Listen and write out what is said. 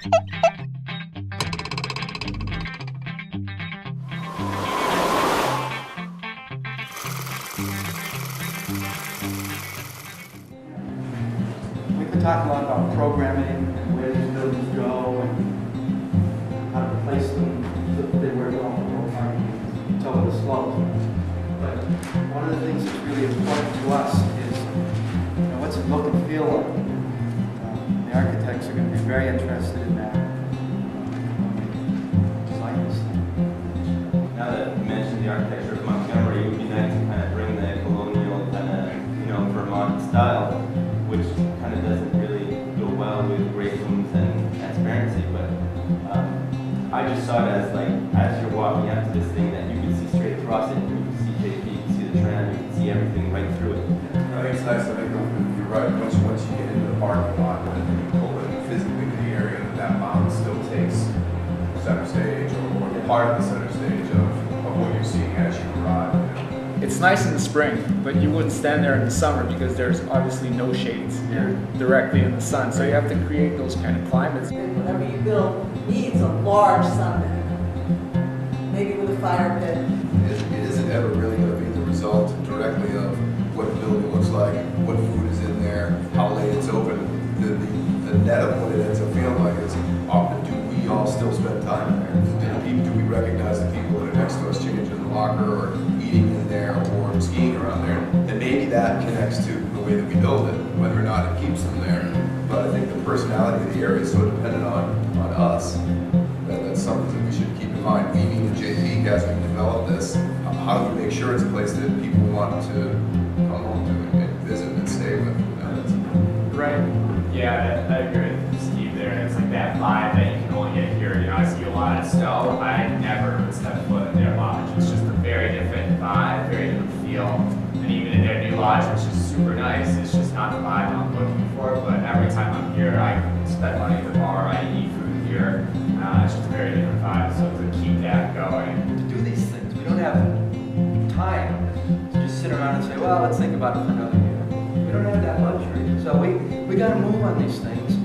We could talk a lot about programming and where these buildings go and how to place them so that they work well for parking over the slopes. But one of the things that's really important to us is, what's it look and feel like? The architects are going to be very interested in that. Design this thing. Now that you mentioned the architecture of Montgomery, it would be nice to kind of bring the colonial kind of, Vermont style, which kind of doesn't really go well with great rooms and transparency. But I just saw it as as you're walking up to this thing, that you can see straight across it. You can see JP, you can see the tram, you can see everything right through it. I think it's nice. I think you're right. Once you get into the parking lot and you pull in physically to the area, that mountain still takes center stage or part of the center stage of what you're seeing as you arrive. It's nice in the spring, but you wouldn't stand there in the summer because there's obviously no shades. You're directly in the sun, so you have to create those kind of climates. Whatever you build needs a large sunbed, maybe with a fire pit. It isn't ever really going to be the result directly of what the building looks like, what food is in there, how late it's open. The net of what it ends up feeling like is, do we all still spend time in there? Do we recognize the people that are next to us changing the locker or eating in there or skiing around there? And maybe that connects to the way that we build it, whether or not it keeps them there. But I think the personality of the area is so dependent on us that that's something that we should keep in mind. We mean JP, as we develop this, how do we make sure it's a place that people want to come home to and visit and stay with? Right. Yeah, I agree with Steve there. It's like that vibe that you can only get here. I see a lot of snow. I never would step foot in their lodge. It's just a very different vibe, very different feel. And even in their new lodge, which is super nice, it's just not the vibe I'm looking for. But every time I'm here, I spend money at the bar, I eat food here. It's just a very different vibe. So to keep that going. To do these things, we don't have time to just sit around and say, well, let's think about it for another year. We don't have that luxury. So we got to move on these things.